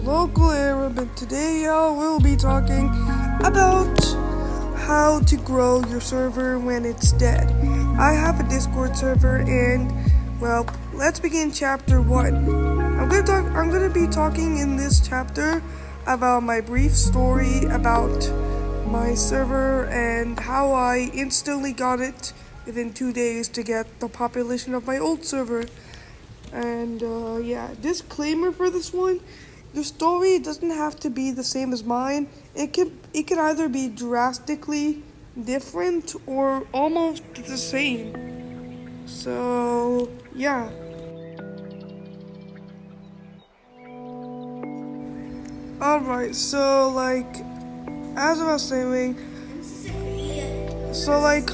local Arab, and today I will be talking about how to grow your server when it's dead. I have a Discord server, and well, let's begin chapter 1. I'm gonna be talking in this chapter about my brief story about my server and how I instantly got it within 2 days to get the population of my old server. And yeah, disclaimer for this one: your story doesn't have to be the same as mine. It can either be drastically different or almost the same. So yeah. Alright, so as I was saying,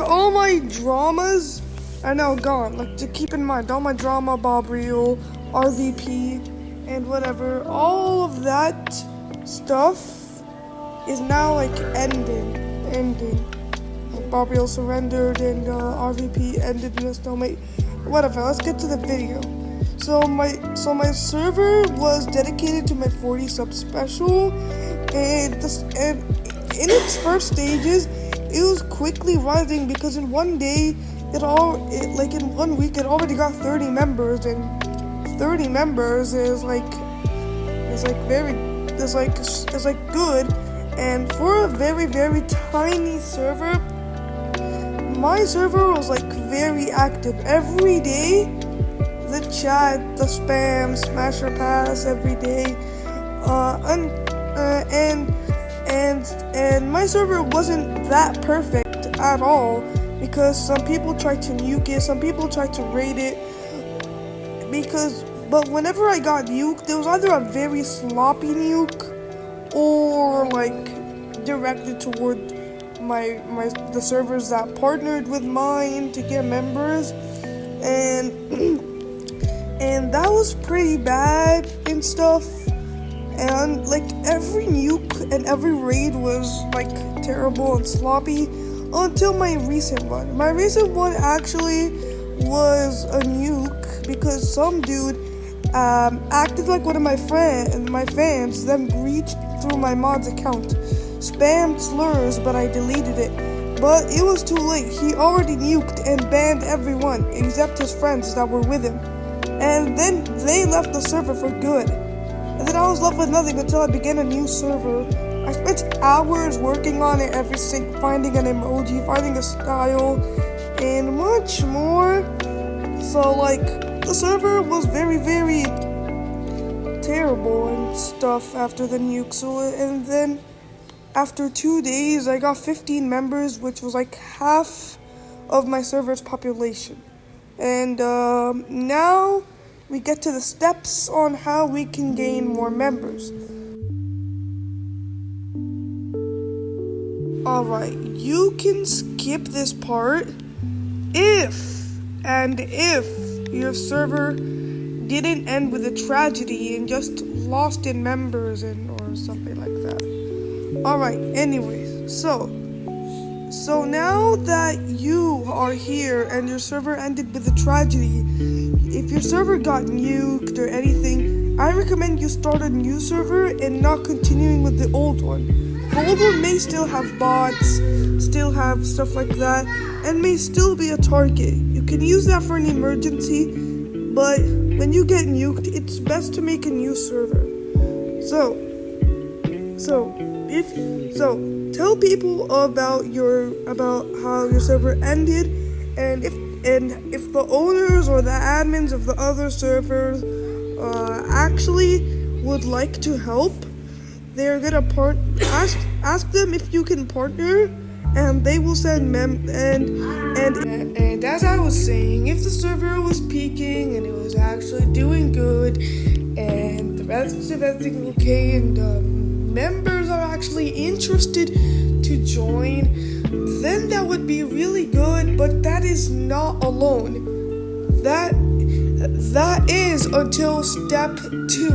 all my dramas are now gone. To keep in mind, all my drama, Bob Real, RVP, and whatever, all of that stuff is now ending. Bob Real surrendered and RVP ended in a stalemate. Whatever, let's get to the video. So my server was dedicated to my 40 sub special, and in its first stages, it was quickly rising because in one day, in 1 week, it already got 30 members, and 30 members is good. And for a very, very tiny server, my server was very active every day. The chat, the spam, smasher pass every day, and my server wasn't that perfect at all because some people tried to nuke it, some people tried to raid it. But whenever I got nuked, there was either a very sloppy nuke or directed toward the servers that partnered with mine to get members, and that was pretty bad and stuff. And every nuke and every raid was terrible and sloppy until my recent one. My recent one actually was a nuke because some dude acted like one of my fans, then breached through my mod's account, spammed slurs, but I deleted it. But it was too late. He already nuked and banned everyone except his friends that were with him. And then they left the server for good. And then I was left with nothing until I began a new server. I spent hours working on it, finding an emoji, finding a style, and much more. So the server was very, very terrible and stuff after the nuke. And then after 2 days, I got 15 members, which was half of my server's population. And now we get to the steps on how we can gain more members. Alright, you can skip this part if your server didn't end with a tragedy and just lost in members or something like that. Alright, anyways, so now that you are here and your server ended with a tragedy, if your server got nuked or anything, I recommend you start a new server and not continuing with the old one. The old one may still have bots, still have stuff like that, and may still be a target. You can use that for an emergency, but when you get nuked, it's best to make a new server. So tell people about how your server ended, and if the owners or the admins of the other servers actually would like to help, they're gonna ask them if you can partner, and they will send and as I was saying, if the server was peaking and it was actually doing good and the rest of everything okay and members are actually interested to join, then that would be really good. But that is not alone. That is until step 2.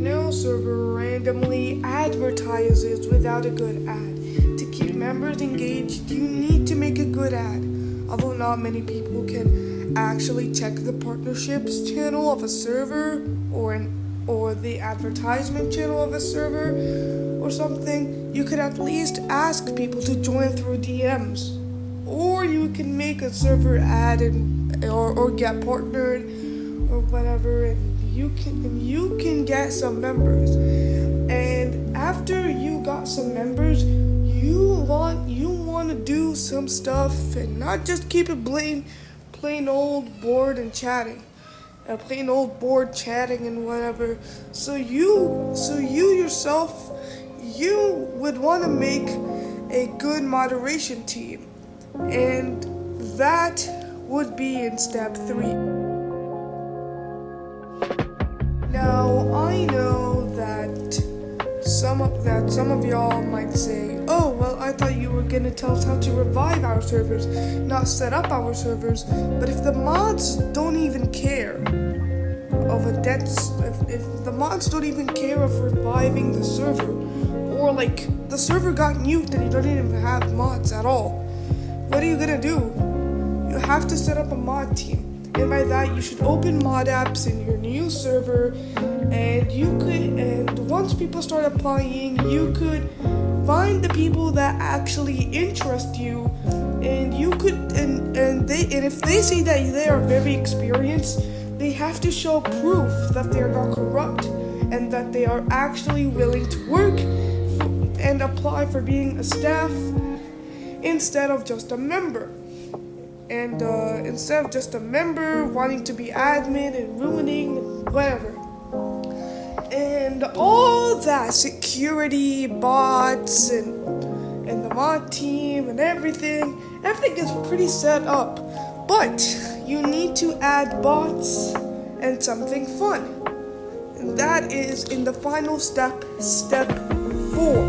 No server randomly advertises without a good ad. To keep members engaged, you need to make a good ad. although not many people can actually check the partnerships channel of a server or the advertisement channel of a server or something, you could at least ask people to join through DMs. Or you can make a server ad or get partnered or whatever, and you can get some members. And after you got some members, you want to do some stuff and not just keep it plain old bored and chatting. Plain old bored chatting and whatever. So you yourself, you would want to make a good moderation team, and that would be in step 3. Now I know that some of y'all might say, "Oh, well, I thought you were gonna tell us how to revive our servers, not set up our servers." But if the mods don't even care if the mods don't even care of reviving the server, or like the server got nuked and you don't even have mods at all, what are you gonna do? You have to set up a mod team, and by that you should open mod apps in your new server, and once people start applying, you could find the people that actually interest you, and you could and if they see that they are very experienced, they have to show proof that they are not corrupt and that they are actually willing to work and apply for being a staff instead of just a member. And instead of just a member wanting to be admin and ruining whatever. And all that security, bots, and the mod team and everything is pretty set up. But you need to add bots and something fun. And that is in the final step 4.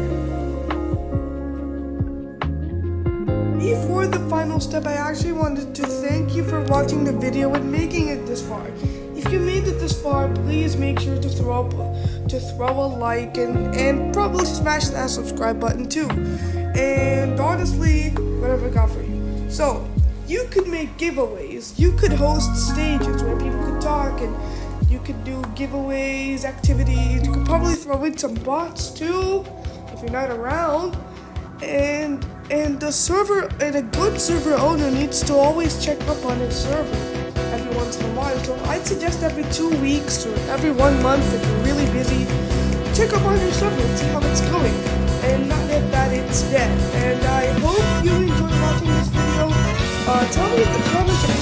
Before the final step, I actually wanted to thank you for watching the video and making it this far. If you made it this far, please make sure to throw a like and probably smash that subscribe button too. And honestly, whatever I got for you. So, you could make giveaways. You could host stages where people could talk, and you could do giveaways, activities. You could probably throw in some bots too if you're not around. And the server, and a good server owner needs to always check up on his server every once in a while. So I'd suggest every 2 weeks or every 1 month if you're really busy, check up on your server and see how it's going, and not that it's dead. And I hope you enjoyed watching this video. Tell me in the comments if you